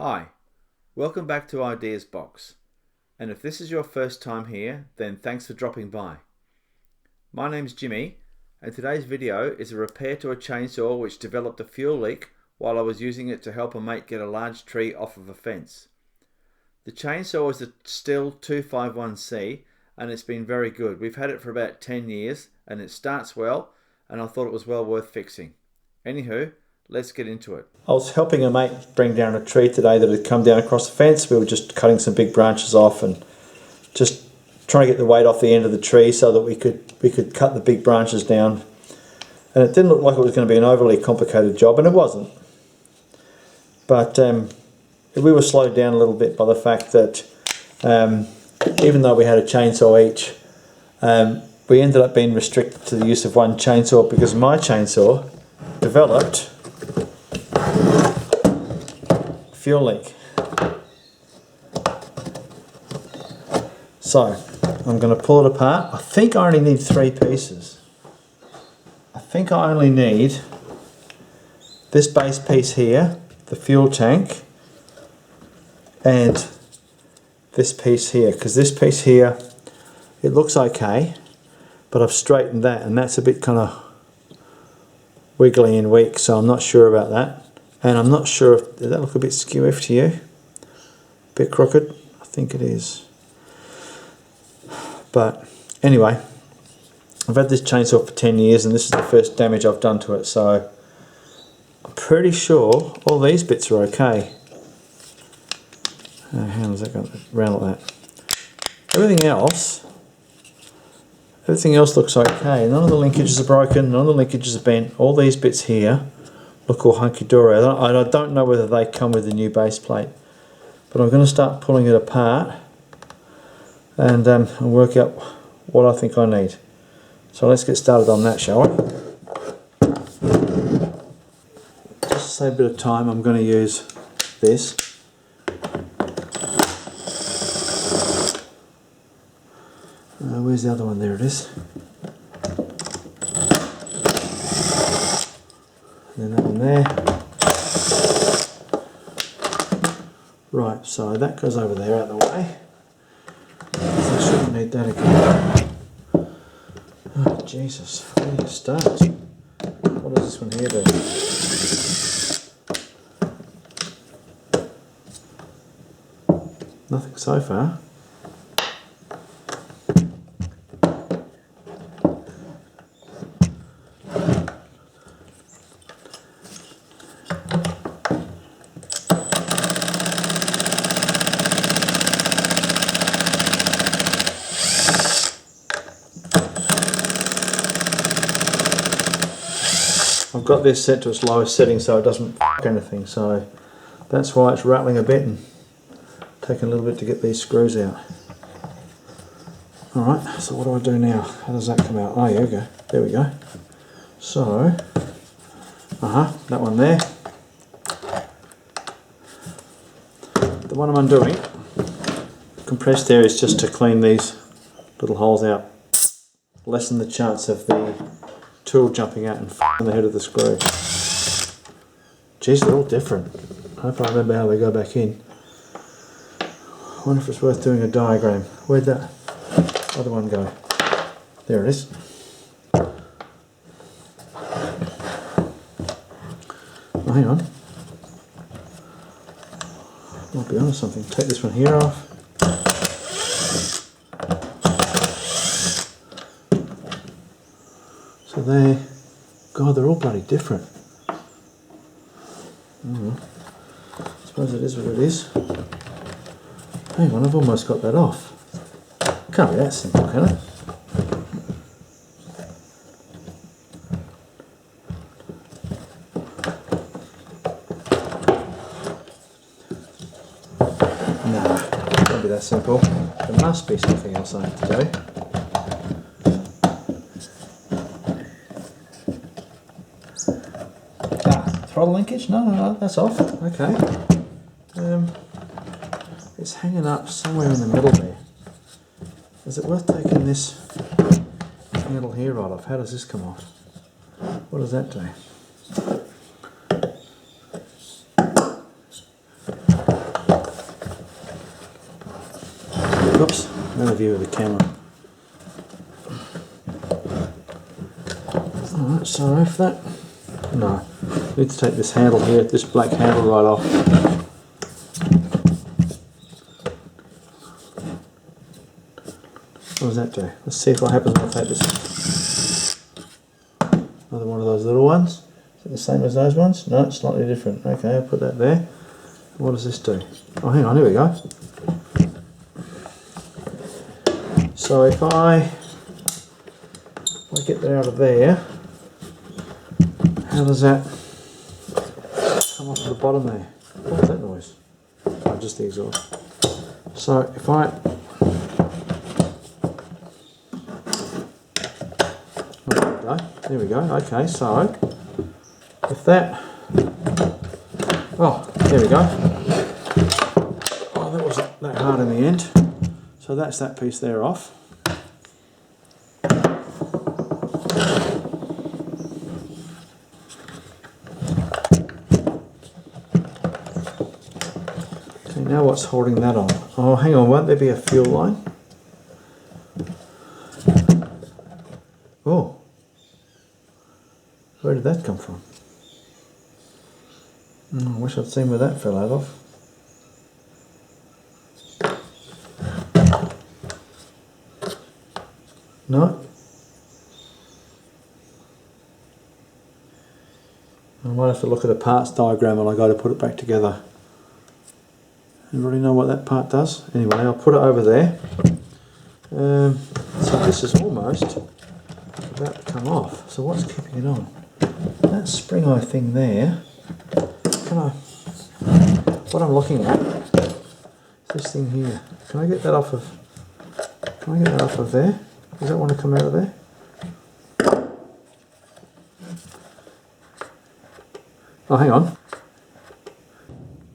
Hi, welcome back to Ideas Box, and if this is your first time here, then thanks for dropping by. My name's Jimmy, and today's video is a repair to a chainsaw which developed a fuel leak while I was using it to help a mate get a large tree off of a fence. The chainsaw is a Stihl 251C and it's been very good. We've had it for about 10 years and it starts well, and I thought it was well worth fixing. Anywho, let's get into it. I was helping a mate bring down a tree today that had come down across the fence. We were just cutting some big branches off and just trying to get the weight off the end of the tree so that we could cut the big branches down. And it didn't look like it was going to be an overly complicated job, and it wasn't. But we were slowed down a little bit by the fact that even though we had a chainsaw each, we ended up being restricted to the use of one chainsaw because my chainsaw developed fuel leak. So I'm going to pull it apart. I think I only need 3 pieces. I think I only need this base piece here, the fuel tank, and this piece here, because this piece here, it looks okay, but I've straightened that and that's a bit kind of wiggly and weak, so I'm not sure about that. And I'm not sure if, does that look a bit skew to you? A bit crooked? I think it is. But anyway, I've had this chainsaw for 10 years and this is the first damage I've done to it, so I'm pretty sure all these bits are okay. How does that go around like that? Everything else looks okay. None of the linkages are broken, none of the linkages are bent. All these bits here look all hunky-dory. I don't know whether they come with the new base plate, but I'm going to start pulling it apart and work out what I think I need. So let's get started on that, shall we? Just to save a bit of time, I'm going to use this. Where's the other one? There it is. And then that one there. Right, so that goes over there out of the way. So I shouldn't need that again. Oh Jesus, where do you start? What does this one here do? Nothing so far. I've got this set to its lowest setting so it doesn't f*** anything, so that's why it's rattling a bit and taking a little bit to get these screws out. Alright, so what do I do now? How does that come out? Oh, yeah, okay. There we go. So, that one there. The one I'm undoing, compressed air, is just to clean these little holes out. Lessen the chance of the tool jumping out and f***ing the head of the screw. Geez, they're all different. I hope I remember how they go back in. I wonder if it's worth doing a diagram. Where'd that other one go? There it is. Oh, hang on. Might be onto something. Take this one here off. So there, God, they're all bloody different. I suppose it is what it is. Hang on, I've almost got that off. Can't be that simple, can it? Nah, it can't be that simple. There must be something else I have to do. Throttle linkage? No, that's off. Okay. It's hanging up somewhere in the middle there. Is it worth taking this handle here right off? How does this come off? What does that do? Oops, another view of the camera. Alright, so if that... No, I need to take this handle here, this black handle right off. What does that do? Let's see what happens when I take this. Another one of those little ones. Is it the same as those ones? No, it's slightly different. Okay, I'll put that there. What does this do? Oh, hang on, here we go. So if I get that out of there, how does that come off to the bottom there? What's that noise? Oh, just the exhaust. So if I... There we go. Okay, so if that... Oh, there we go. Oh, that wasn't that hard in the end. So that's that piece there off. Okay, now what's holding that on? Oh, hang on, won't there be a fuel line? Oh. Where did that come from? I wish I'd seen where that fell out of. No. I might have to look at a parts diagram when I go to put it back together. Everybody know what that part does? Anyway, I'll put it over there. So this is almost about to come off. So what's keeping it on? That spring eye thing there. What I'm looking at is this thing here. Can I get that off of? Can I get that off of there? Does that want to come out of there? Oh, hang on.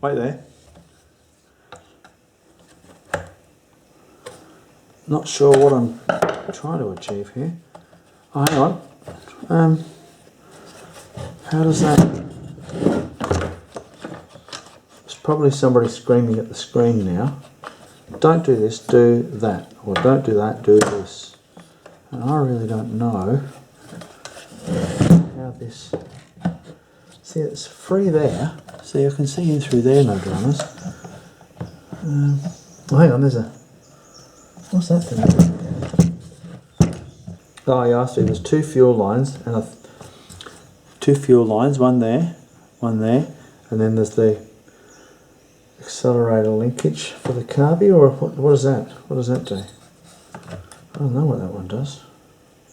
Wait there. Not sure what I'm trying to achieve here. Oh, hang on. How does that... There's probably somebody screaming at the screen now. Don't do this, do that. Or don't do that, do this. And I really don't know how this... See, it's free there. See, I can see in through there, no dramas. Oh, hang on, there's a... What's that thing? Oh, yeah, I see. There's two fuel lines, and two fuel lines, one there, and then there's the accelerator linkage for the carby, or what is that? What does that do? I don't know what that one does.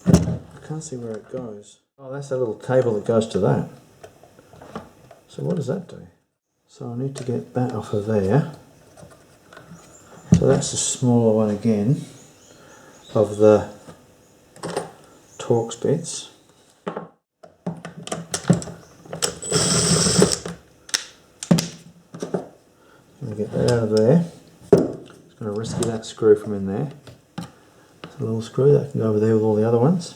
I can't see where it goes. Oh, that's that little cable that goes to that. So what does that do? So I need to get that off of there. So that's the smaller one again of the Torx bits. I'm going to get that out of there. Just going to rescue that screw from in there. It's a little screw that can go over there with all the other ones.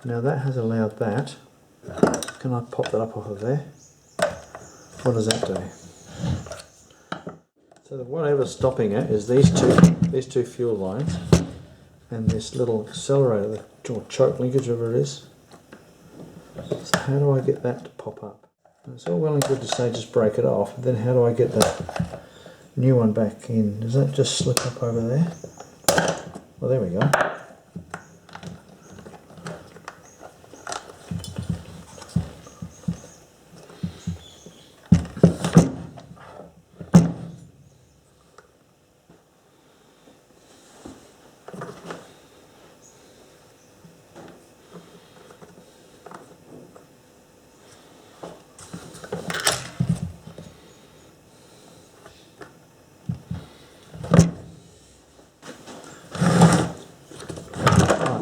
Now that has allowed that. Can I pop that up off of there? What does that do? So whatever's stopping it is these two fuel lines and this little accelerator or choke linkage, whatever it is. So how do I get that to pop up? It's all well and good to say just break it off, but then how do I get the new one back in? Does that just slip up over there? Well, there we go.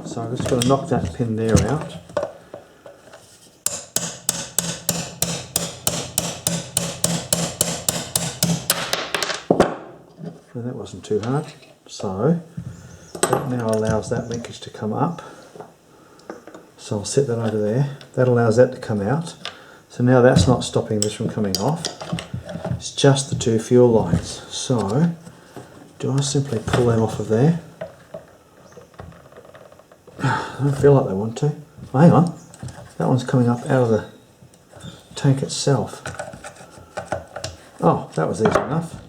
So I'm just going to knock that pin there out. And that wasn't too hard. So that now allows that linkage to come up. So I'll set that over there. That allows that to come out. So now that's not stopping this from coming off. It's just the two fuel lines. So Do I simply pull them off of there? I don't feel like they want to. Oh, hang on, that one's coming up out of the tank itself. Oh, that was easy enough.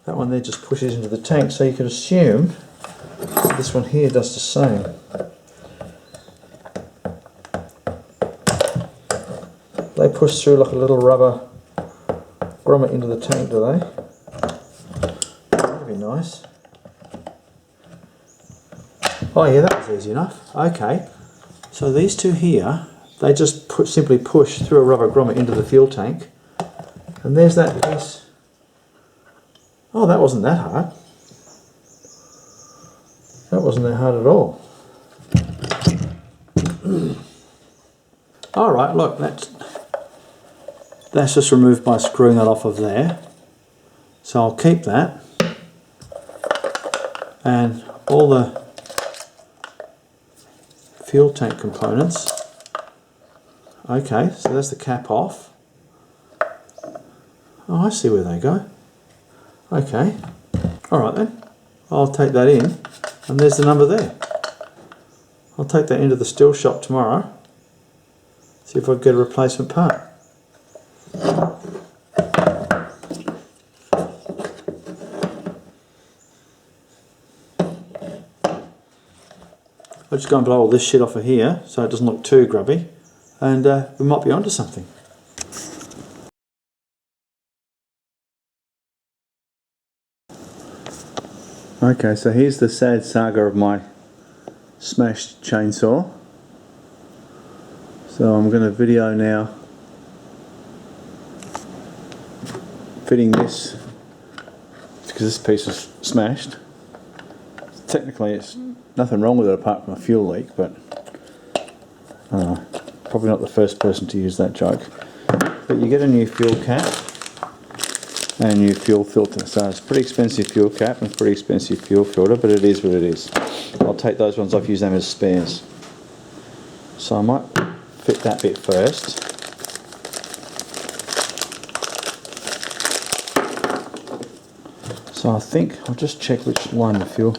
That one there just pushes into the tank, so you could assume this one here does the same. They push through like a little rubber grommet into the tank, do they? That'd be nice. Oh yeah, that was easy enough. Okay, so these two here, they just simply push through a rubber grommet into the fuel tank, and there's that piece. Oh, that wasn't that hard. That wasn't that hard at all. Alright, look, that's just removed by screwing that off of there. So I'll keep that. And all the fuel tank components. Okay, so that's the cap off. Oh, I see where they go. Okay, alright then. I'll take that in, and there's the number there. I'll take that into the Stihl shop tomorrow. See if I can get a replacement part. I'll just go and blow all this shit off of here so it doesn't look too grubby, and we might be onto something. Okay, so here's the sad saga of my smashed chainsaw. So I'm going to video now fitting this, because this piece is smashed. Technically it's nothing wrong with it apart from a fuel leak, but probably not the first person to use that joke. But you get a new fuel cap and a new fuel filter. So it's a pretty expensive fuel cap and a pretty expensive fuel filter, but it is what it is. I'll take those ones off, use them as spares. So I might fit that bit first. So I think I'll just check which line the fuel.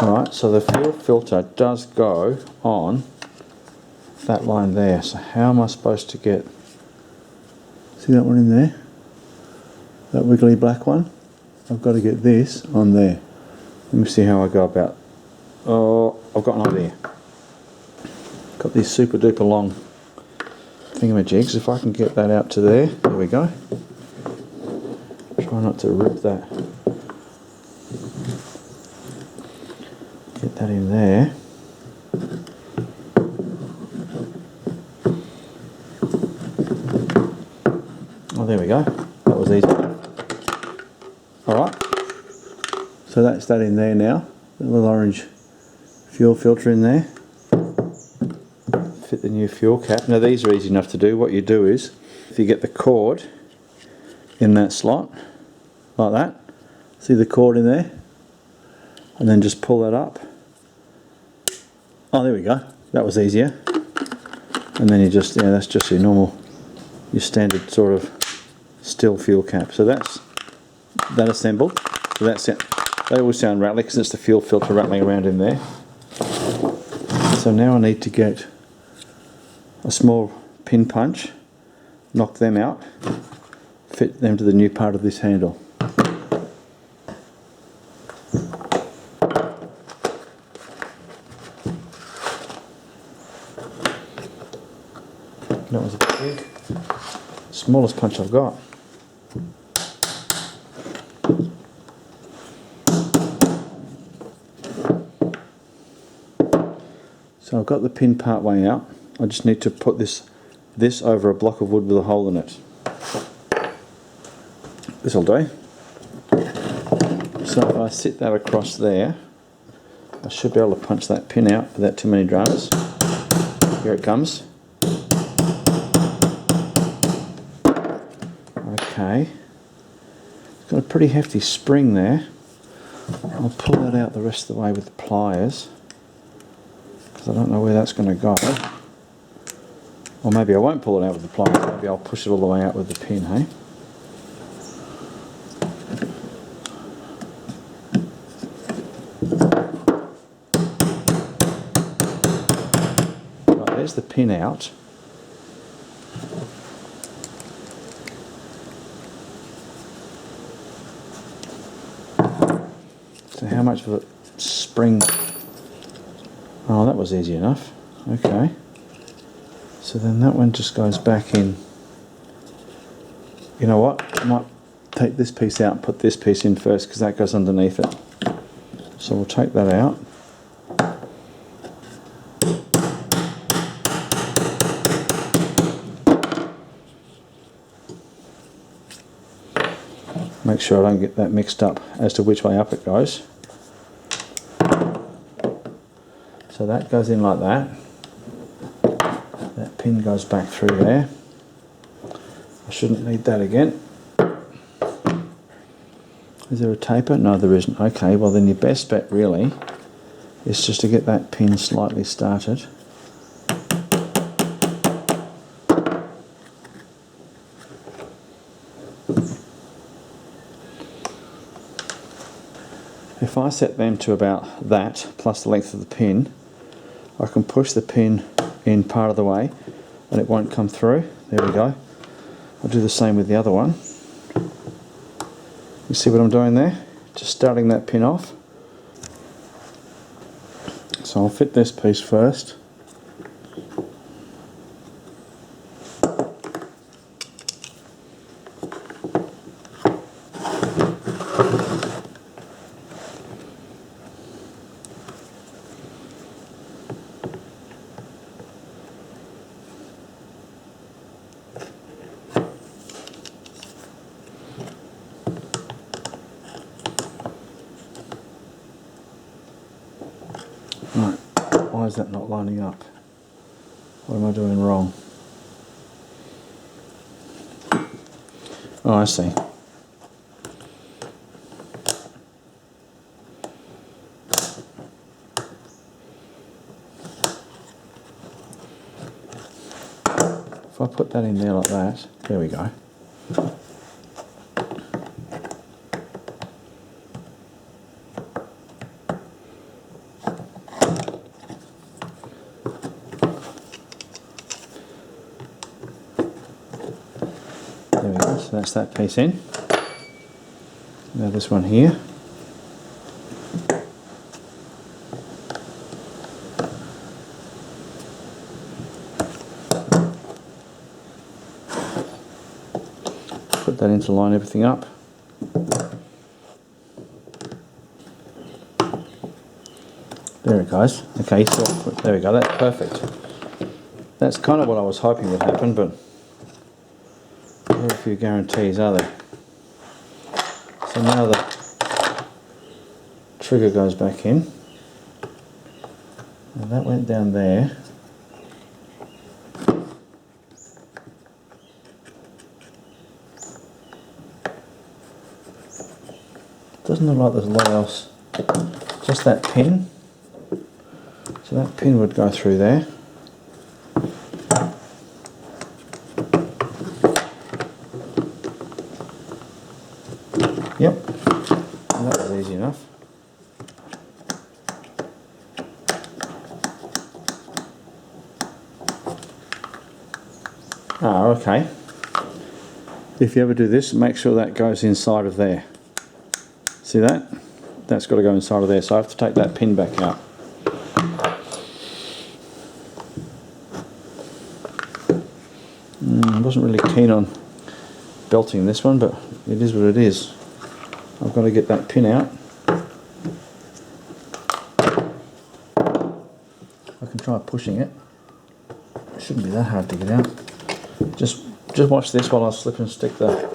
Alright, so the fuel filter does go on that line there. So how am I supposed to get, see that one in there? That wiggly black one? I've got to get this on there. Let me see how I go about. Oh, I've got an idea. Got these super duper long thingamajigs. If I can get that out to there, there we go. Try not to rip that. Get that in there. Oh, there we go. That was easy. Alright. So that's that in there now. The little orange fuel filter in there. Fit the new fuel cap. Now these are easy enough to do. What you do is, if you get the cord in that slot, like that, see the cord in there, and then just pull that up. Oh, there we go. That was easier. And then you just, yeah, that's just your normal, your standard sort of Stihl fuel cap. So that's that assembled. So that's it. They always sound rattly because it's the fuel filter rattling around in there. So now I need to get a small pin punch, knock them out, fit them to the new part of this handle. That was a big, smallest punch I've got. So I've got the pin part way out. I just need to put this over a block of wood with a hole in it. This'll do. So if I sit that across there, I should be able to punch that pin out without too many dramas. Here it comes. Okay. It's got a pretty hefty spring there. I'll pull that out the rest of the way with the pliers, because I don't know where that's going to go. Or maybe I won't pull it out with the pliers, maybe I'll push it all the way out with the pin, hey? close the pin out, so how much of a spring? Oh, that was easy enough. Okay, so then that one just goes back in. You know what, I might take this piece out and put this piece in first, because that goes underneath it. So we'll take that out. Make sure I don't get that mixed up as to which way up it goes. So that goes in like that. That pin goes back through there. I shouldn't need that again. Is there a taper? No, there isn't. Okay, well then your best bet really is just to get that pin slightly started. If I set them to about that, plus the length of the pin, I can push the pin in part of the way and it won't come through. There we go. I'll do the same with the other one. You see what I'm doing there? Just starting that pin off. So I'll fit this piece first. Right, why is that not lining up? What am I doing wrong? Oh, I see. If I put that in there like that, there we go. There we go, so that's that piece in. Now this one here. Put that in to line everything up. There it goes. Okay, so there we go, that's perfect. That's kind of what I was hoping would happen, but very few guarantees, are there? So now the trigger goes back in, and that went down there. Doesn't look like there's a lot else, just that pin. So that pin would go through there. Yep, and that was easy enough. Ah, okay. If you ever do this, make sure that goes inside of there. See that? That's got to go inside of there, so I have to take that pin back out. I wasn't really keen on belting this one, but it is what it is. I've got to get that pin out. I can try pushing it. It shouldn't be that hard to get out. Just watch this while I slip and stick the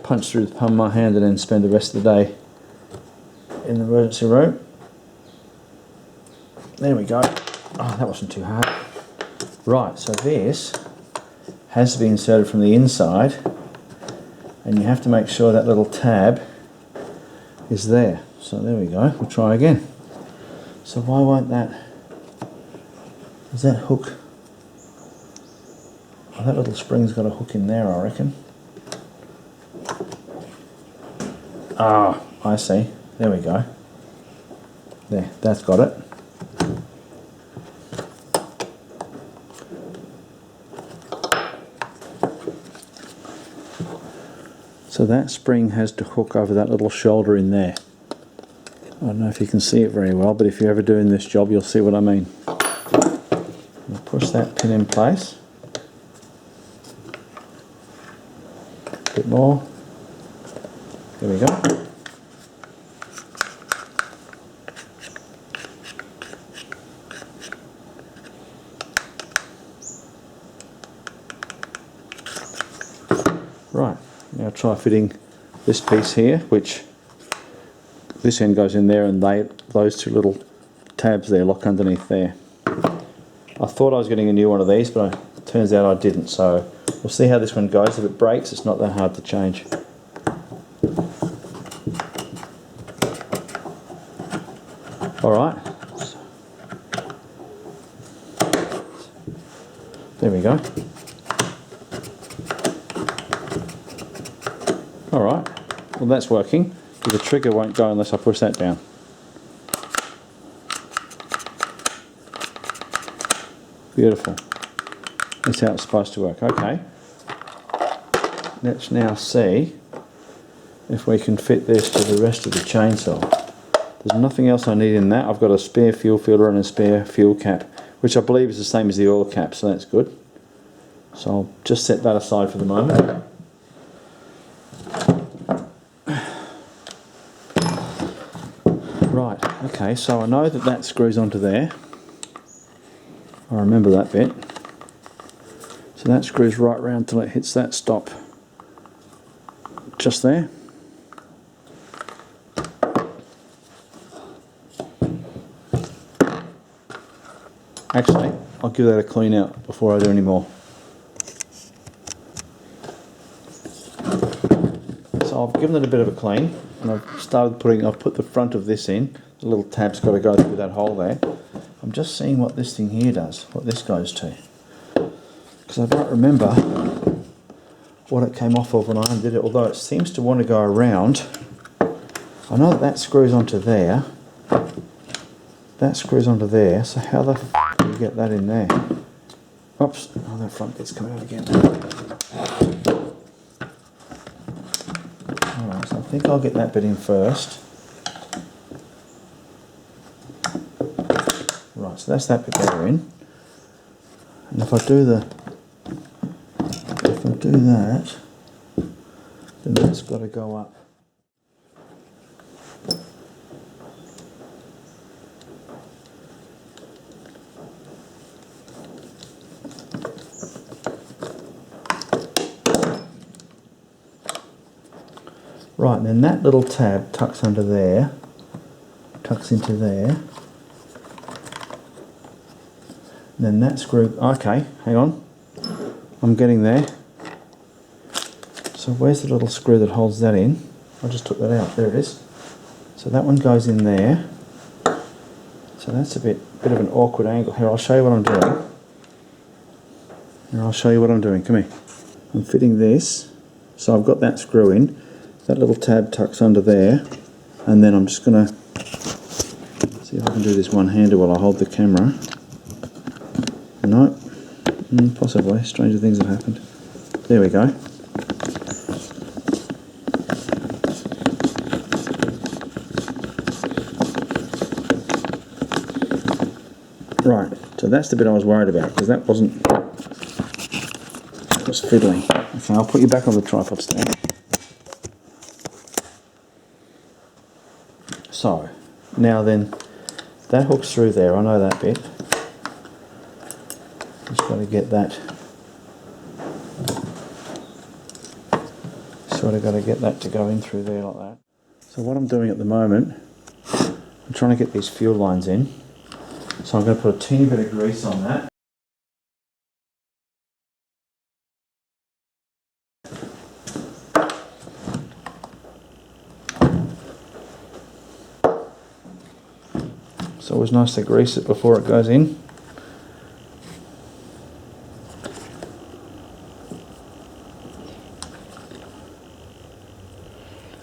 punch through the palm of my hand and then spend the rest of the day in the emergency room. There we go. Oh, that wasn't too hard. Right, so this has to be inserted from the inside, and you have to make sure that little tab is there. So there we go, we'll try again. So why won't that, is that hook, oh, that little spring's got a hook in there, I reckon. Ah, I see, there we go. There, that's got it. So that spring has to hook over that little shoulder in there. I don't know if you can see it very well, but if you're ever doing this job, you'll see what I mean. I'll push that pin in place. A bit more. There we go. Right, now try fitting this piece here, which this end goes in there, and those two little tabs there lock underneath there. I thought I was getting a new one of these, but it turns out I didn't, so we'll see how this one goes. If it breaks, it's not that hard to change. Alright, there we go. Alright, well that's working. The trigger won't go unless I push that down. Beautiful. That's how it's supposed to work. Okay. Let's now see if we can fit this to the rest of the chainsaw. There's nothing else I need in that. I've got a spare fuel filter and a spare fuel cap, which I believe is the same as the oil cap, so that's good. So I'll just set that aside for the moment. Right, okay, so I know that that screws onto there. I remember that bit. So that screws right round till it hits that stop just there. Actually, I'll give that a clean out before I do any more. So I've given it a bit of a clean, and I've put the front of this in. The little tab's got to go through that hole there. I'm just seeing what this thing here does, what this goes to. Because I don't remember what it came off of when I undid it, although it seems to want to go around. I know that screws onto there. That screws onto there, so how the f do you get that in there? Oops, oh, that front bit's coming out again. Alright, so I think I'll get that bit in first. Right, so that's that bit there in. And if I do that, then that's got to go up. Right, and then that little tab tucks under there, tucks into there. And then that screw, okay, hang on, I'm getting there. So where's the little screw that holds that in? I just took that out, there it is. So that one goes in there. So that's a bit of an awkward angle. Here, I'll show you what I'm doing. Come here. I'm fitting this, so I've got that screw in. That little tab tucks under there, and then I'm just going to see if I can do this one-handed while I hold the camera. No, possibly. Stranger things have happened. There we go. Right, so that's the bit I was worried about, because that was fiddly. Okay, I'll put you back on the tripod stand. So, now then, that hooks through there, I know that bit. Just got to get that. Sort of got to get that to go in through there like that. So what I'm doing at the moment, I'm trying to get these fuel lines in. So I'm going to put a teeny bit of grease on that. It's always nice to grease it before it goes in.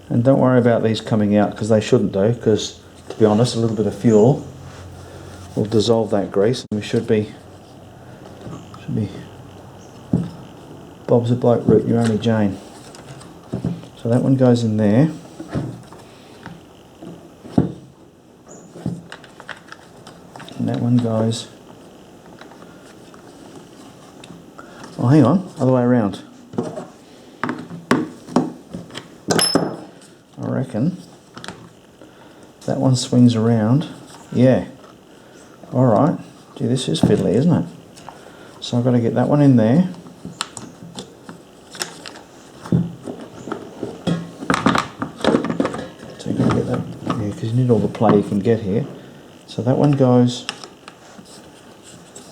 And don't worry about these coming out, because they shouldn't do, because to be honest, a little bit of fuel will dissolve that grease, and we should be Bob's a bloke, root your only Jane. So So that one goes in there. And that one goes... Oh, hang on, other way around. I reckon that one swings around. Yeah. Alright. Gee, this is fiddly, isn't it? So I've got to get that one in there. So you've got to get that, yeah, because you need all the play you can get here. So that one goes...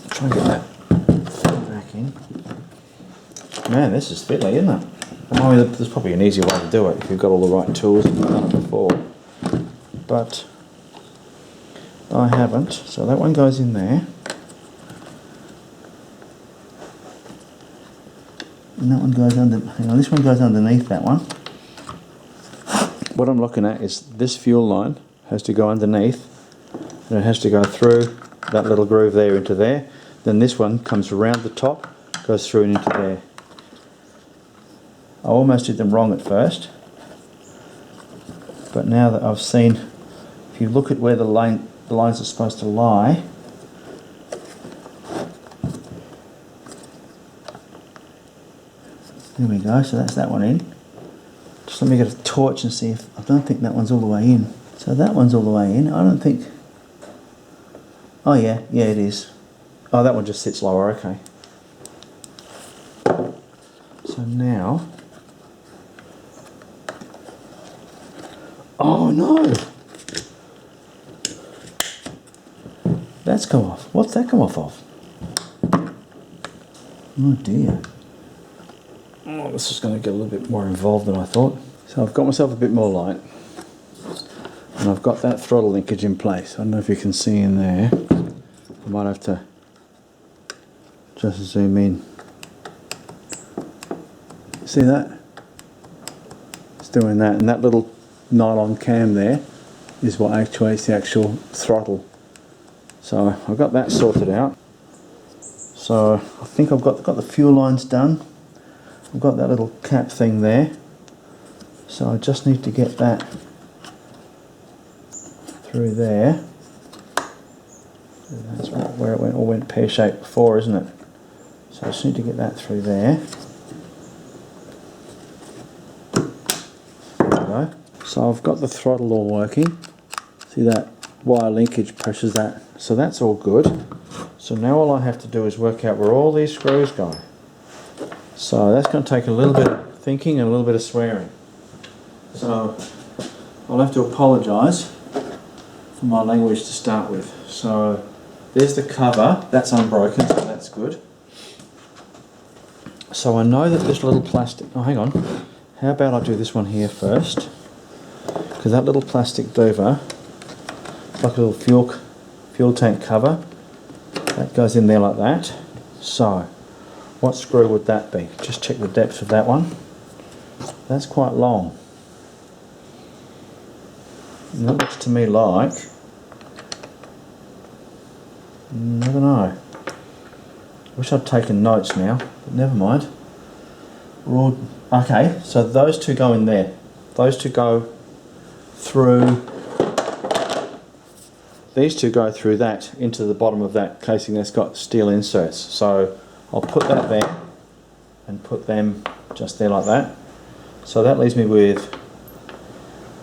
Try and get that back in. Man, this is fiddly, isn't it? I mean, there's probably an easier way to do it if you've got all the right tools and you've done it before. But I haven't. So that one goes in there. And that one goes under, hang on, this one goes underneath that one. What I'm looking at is this fuel line has to go underneath and it has to go through that little groove there into there. Then this one comes around the top, goes through and into there. I almost did them wrong at first, but now that I've seen, if you look at where the lines are supposed to lie, there we go, so that's that one in. Just let me get a torch and see if, I don't think that one's all the way in. So that one's all the way in, I don't think, oh yeah, it is. Oh, that one just sits lower, okay. So now, oh no! That's come off. What's that come off of? Oh dear. Oh, this is going to get a little bit more involved than I thought. So I've got myself a bit more light. And I've got that throttle linkage in place. I don't know if you can see in there. I might have to just zoom in. See that? It's doing that, and that little nylon cam there is what actuates the actual throttle. So I've got that sorted out. So I think I've got the fuel lines done. I've got that little cap thing there. So I just need to get that through there. That's where it all went pear-shaped before, isn't it? So I just need to get that through there. So I've got the throttle all working. See that wire linkage presses that. So that's all good. So now all I have to do is work out where all these screws go. So that's going to take a little bit of thinking and a little bit of swearing. So I'll have to apologise for my language to start with. So there's the cover. That's unbroken, so that's good. So I know that this little plastic... Oh, hang on. How about I do this one here first? Because that little plastic dover, like a little fuel tank cover, that goes in there like that. So, what screw would that be? Just check the depth of that one. That's quite long. And that looks to me like... never know. I wish I'd taken notes now, but never mind. Okay, so those two go in there. Those two go through, these two go through that into the bottom of that casing that's got steel inserts. So I'll put that there and put them just there like that. So that leaves me with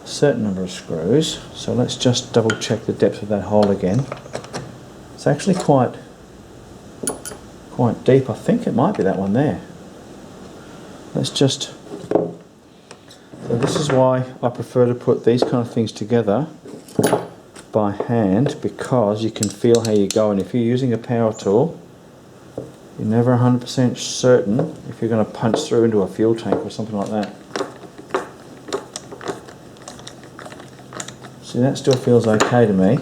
a certain number of screws. So let's just double check the depth of that hole again. It's actually quite deep. I think it might be that one there. Let's just... So this is why I prefer to put these kind of things together by hand, because you can feel how you go, and if you're using a power tool, you're never 100% certain if you're going to punch through into a fuel tank or something like that. See, that still feels okay to me.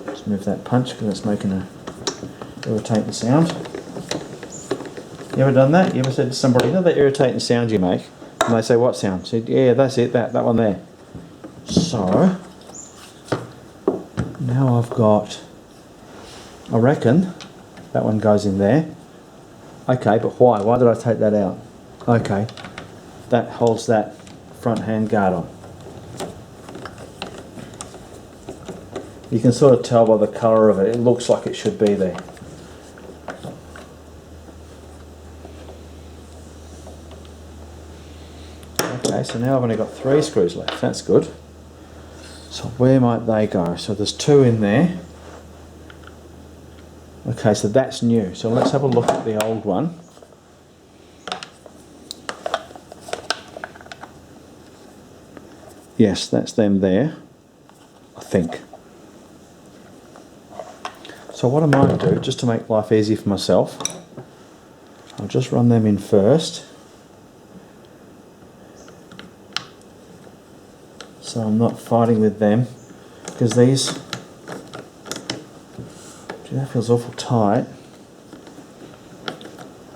Just move that punch because it's making a irritating sound. You ever done that? You ever said to somebody, you know that irritating sound you make? And they say, what sound? I said, yeah, that's it, that one there. So, now I've got, I reckon, that one goes in there. Okay, but why? Why did I take that out? Okay, that holds that front hand guard on. You can sort of tell by the colour of it, it looks like it should be there. Okay, so now I've only got 3 screws left, that's good. So where might they go? So there's 2 in there. Okay, so that's new. So let's have a look at the old one. Yes, that's them there, I think. So what I might do, just to make life easy for myself, I'll just run them in first. So I'm not fighting with them, because these, gee, that feels awful tight.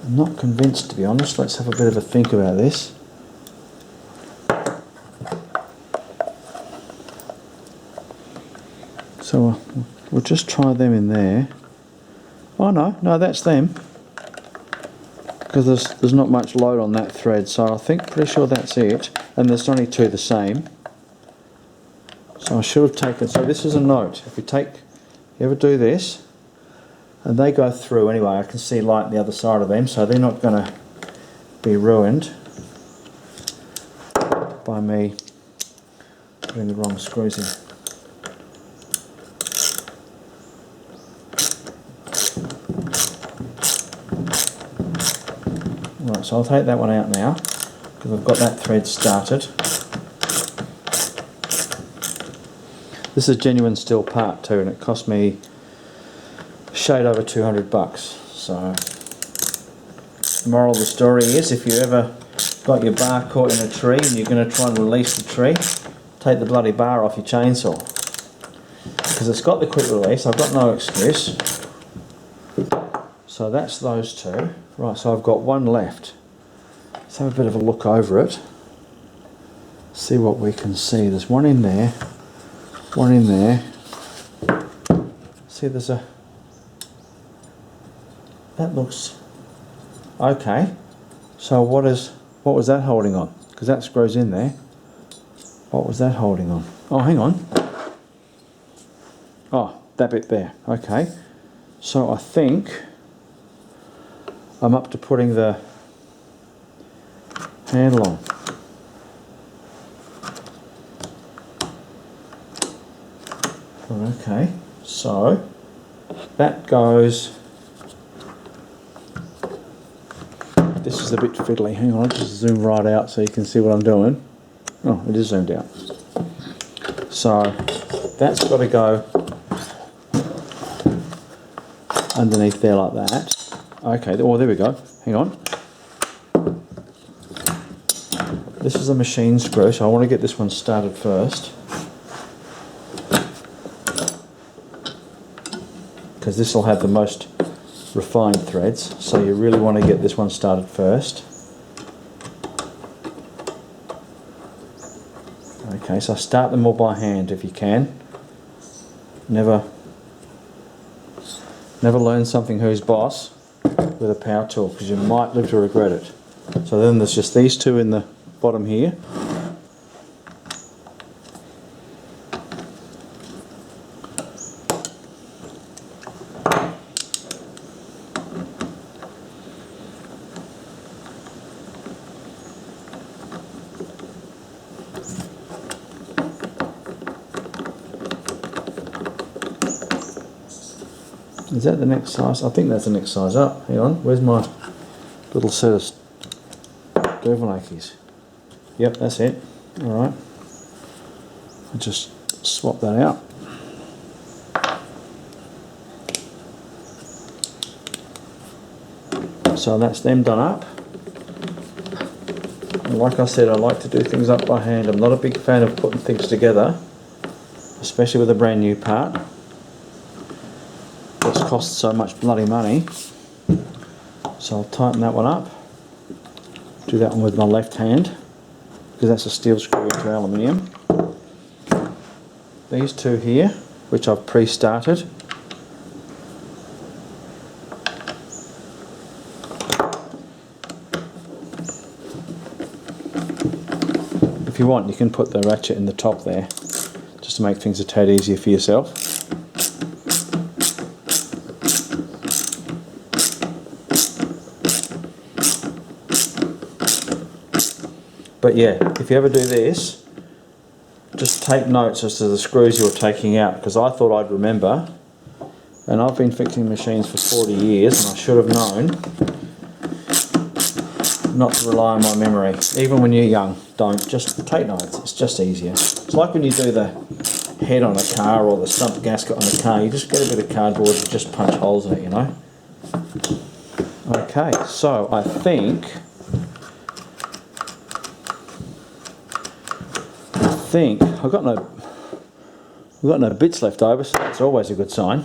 I'm not convinced, to be honest. Let's have a bit of a think about this. So we'll just try them in there. Oh no, that's them. Because there's not much load on that thread, so I think pretty sure that's it. And there's only 2 the same. So I should have taken, so this is a note. If you ever do this, and they go through anyway, I can see light on the other side of them, so they're not going to be ruined by me putting the wrong screws in. Right, so I'll take that one out now, because I've got that thread started. This is a genuine Stihl part too, and it cost me a shade over $200. So the moral of the story is, if you ever got your bar caught in a tree and you're going to try and release the tree, take the bloody bar off your chainsaw, because it's got the quick release. I've got no excuse. So that's those 2. Right, so I've got 1 left. Let's have a bit of a look over it, see what we can see. There's 1 in there, 1 in there. See, there's a, that looks okay. So what was that holding on? Because that screws in there. What was that holding on? Oh, hang on. Oh, that bit there. Okay. So I think I'm up to putting the handle on. Okay, so that goes, this is a bit fiddly, hang on, I'll just zoom right out so you can see what I'm doing. Oh, it is zoomed out. So that's got to go underneath there like that. Okay, oh, there we go, hang on. This is a machine screw, so I want to get this one started first, because this will have the most refined threads, so you really want to get this one started first. Okay, so start them all by hand if you can. Never learn something who's boss with a power tool, because you might live to regret it. So then there's just these 2 in the bottom here. Is that the next size? I think that's the next size up. Hang on, where's my little set of Dervanakies? Yep, that's it. Alright. I'll just swap that out. So that's them done up. And like I said, I like to do things up by hand. I'm not a big fan of putting things together, especially with a brand new part. It's cost so much bloody money. So I'll tighten that one up. Do that one with my left hand, because that's a steel screw into aluminium. These 2 here, which I've pre-started. If you want, you can put the ratchet in the top there, just to make things a tad easier for yourself. But yeah, if you ever do this, just take notes as to the screws you're taking out, because I thought I'd remember, and I've been fixing machines for 40 years and I should have known not to rely on my memory. Even when you're young, don't. Just take notes, it's just easier. It's like when you do the head on a car or the sump gasket on a car, you just get a bit of cardboard and just punch holes in it, you know. Okay, so I think I've got no bits left over, so that's always a good sign.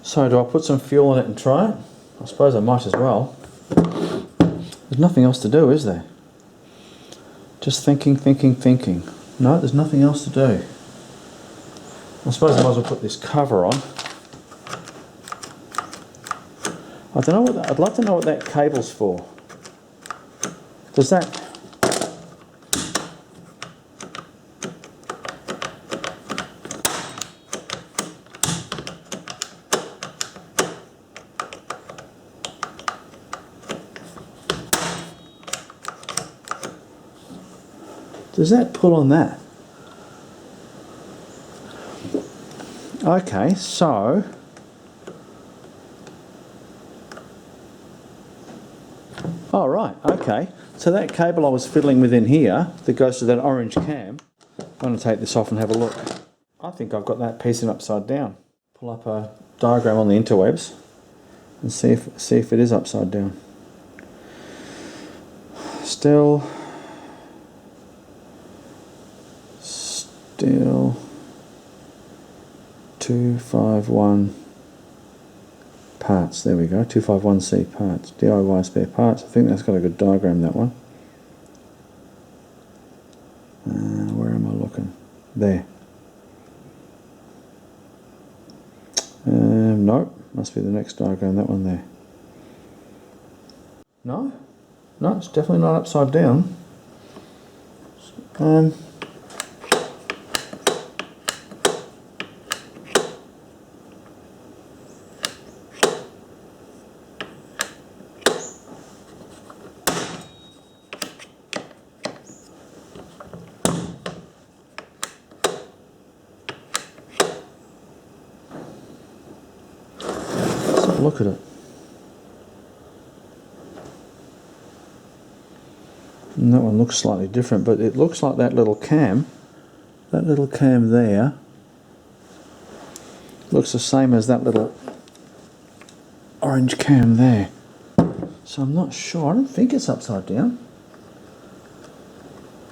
So do I put some fuel in it and try it? I suppose I might as well. There's nothing else to do, is there? Just thinking. No, there's nothing else to do. I suppose I might as well put this cover on. I don't know what I'd like to know what that cable's for. Does that... Does that pull on that? Okay, so oh right, okay. So that cable I was fiddling with in here that goes to that orange cam, I'm going to take this off and have a look. I think I've got that piece in upside down. Pull up a diagram on the interwebs and see if it is upside down. Stihl 251 parts. There we go. 251C parts. DIY spare parts. I think that's got a good diagram, that one. Where am I looking? There. Nope. Must be the next diagram, that one there. No? No, it's definitely not upside down. Look at it. And that one looks slightly different, but it looks like that little cam there looks the same as that little orange cam there. So I'm not sure. I don't think it's upside down.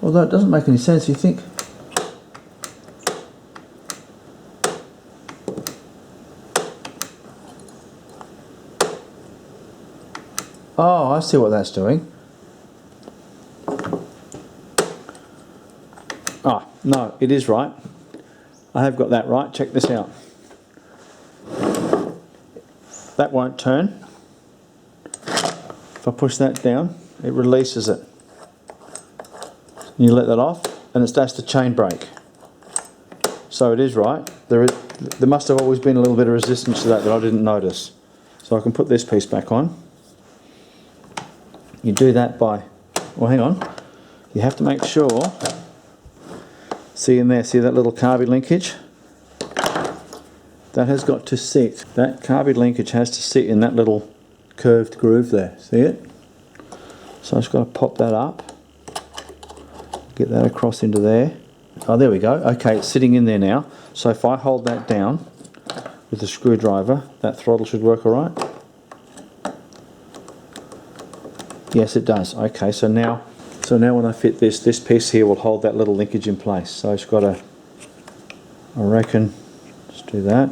Although it doesn't make any sense. You think... Oh, I see what that's doing. Ah, no, it is right. I have got that right. Check this out. That won't turn. If I push that down, it releases it. You let that off, and that's the chain brake. So it is right. There must have always been a little bit of resistance to that I didn't notice. So I can put this piece back on. You do that by, well, hang on, you have to make sure, see in there, see that little carbide linkage? That has got to sit, that carbide linkage has to sit in that little curved groove there, see it? So I've just got to pop that up, get that across into there. Oh, there we go, okay, it's sitting in there now. So if I hold that down with the screwdriver, that throttle should work alright. Yes, it does. Okay, so now when I fit this piece here will hold that little linkage in place. So it's got to, I reckon, just do that.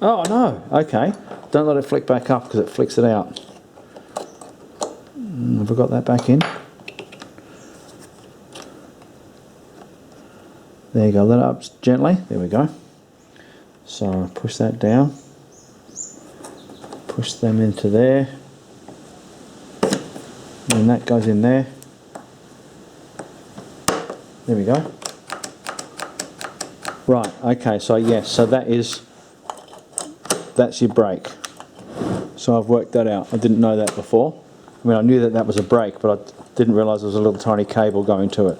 Oh no, okay. Don't let it flick back up because it flicks it out. Have I got that back in? There you go, let it up gently. There we go. So push that down. Push them into there. And that goes in there. There we go. Right, okay, so yes, so that's your brake. So I've worked that out. I didn't know that before. I mean, I knew that that was a brake, but I didn't realise there was a little tiny cable going to it.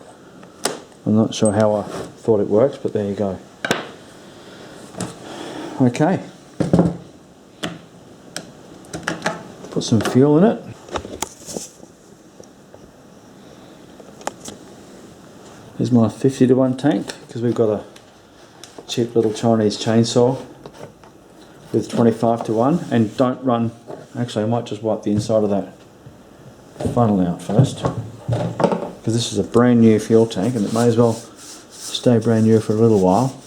I'm not sure how I thought it works, but there you go. Okay. Put some fuel in it. Here's my 50-to-1 tank, because we've got a cheap little Chinese chainsaw with 25-to-1, and don't run, actually I might just wipe the inside of that funnel out first, because this is a brand new fuel tank and it may as well stay brand new for a little while.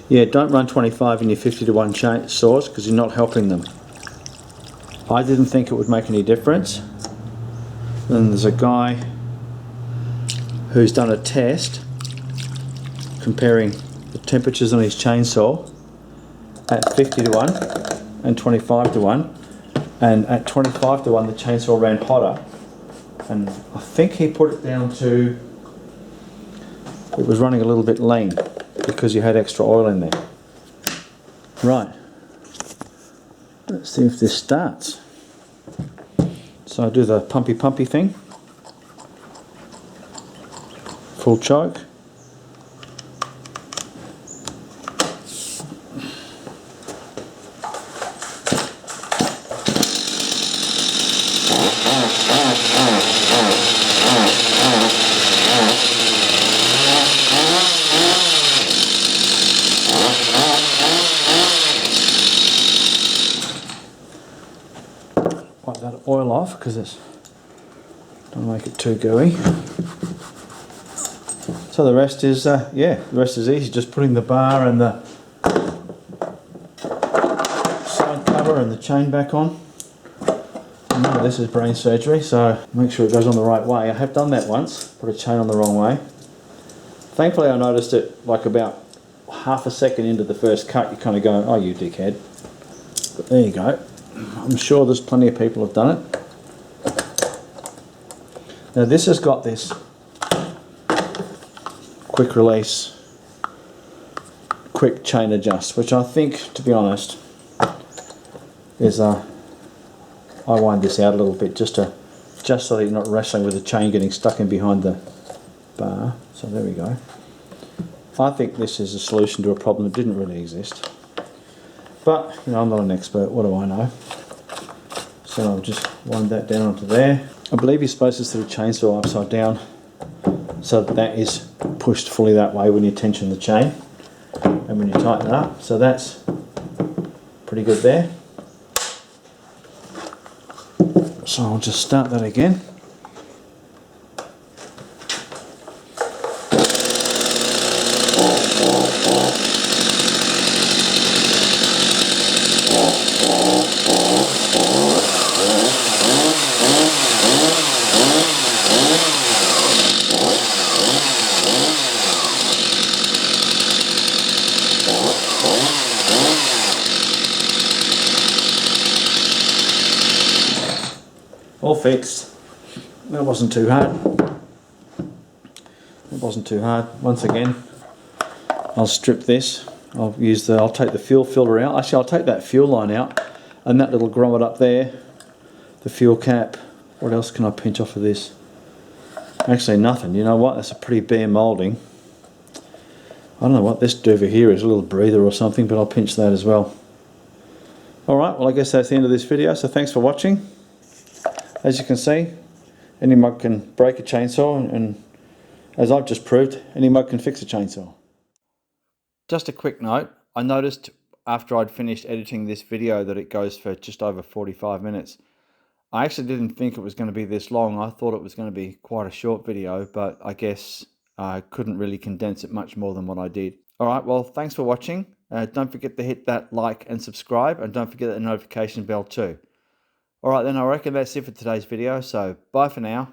Yeah, don't run 25 in your 50-to-1 chainsaws because you're not helping them. I didn't think it would make any difference. Then there's a guy who's done a test comparing the temperatures on his chainsaw at 50-to-1 and 25-to-1, and at 25-to-1 the chainsaw ran hotter, and I think he put it down to it was running a little bit lean because you had extra oil in there. Right, let's see if this starts. So I do the pumpy thing, full choke. Wipe that oil off because it's don't make it too gooey. So the rest is yeah, the rest is easy. Just putting the bar and the side cover and the chain back on. None of this is brain surgery, so make sure it goes on the right way. I have done that once, put a chain on the wrong way. Thankfully I noticed it like about half a second into the first cut. You kind of go, oh you dickhead. But there you go. I'm sure there's plenty of people have done it. Now this has got this quick release, quick chain adjust, which I think, to be honest, is I wind this out a little bit just so that you're not wrestling with the chain getting stuck in behind the bar. So there we go. I think this is a solution to a problem that didn't really exist. But, you know, I'm not an expert, what do I know? So I'll just wind that down onto there. I believe you're supposed to set a chainsaw upside down so that is pushed fully that way when you tension the chain and when you tighten it up. So that's pretty good there. So I'll just start that again. All fixed. That wasn't too hard. It wasn't too hard. Once again, I'll strip this. I'll take the fuel filter out. Actually, I'll take that fuel line out, and that little grommet up there, the fuel cap. What else can I pinch off of this? Actually, nothing. You know what? That's a pretty bare moulding. I don't know what this over here is, a little breather or something, but I'll pinch that as well. Alright, well I guess that's the end of this video, so thanks for watching. As you can see, any mug can break a chainsaw, and as I've just proved, any mug can fix a chainsaw. Just a quick note, I noticed after I'd finished editing this video that it goes for just over 45 minutes. I actually didn't think it was going to be this long. I thought it was going to be quite a short video, but I guess I couldn't really condense it much more than what I did. Alright, well thanks for watching. Don't forget to hit that like and subscribe, and don't forget the notification bell too. Alright then, I reckon that's it for today's video, so bye for now.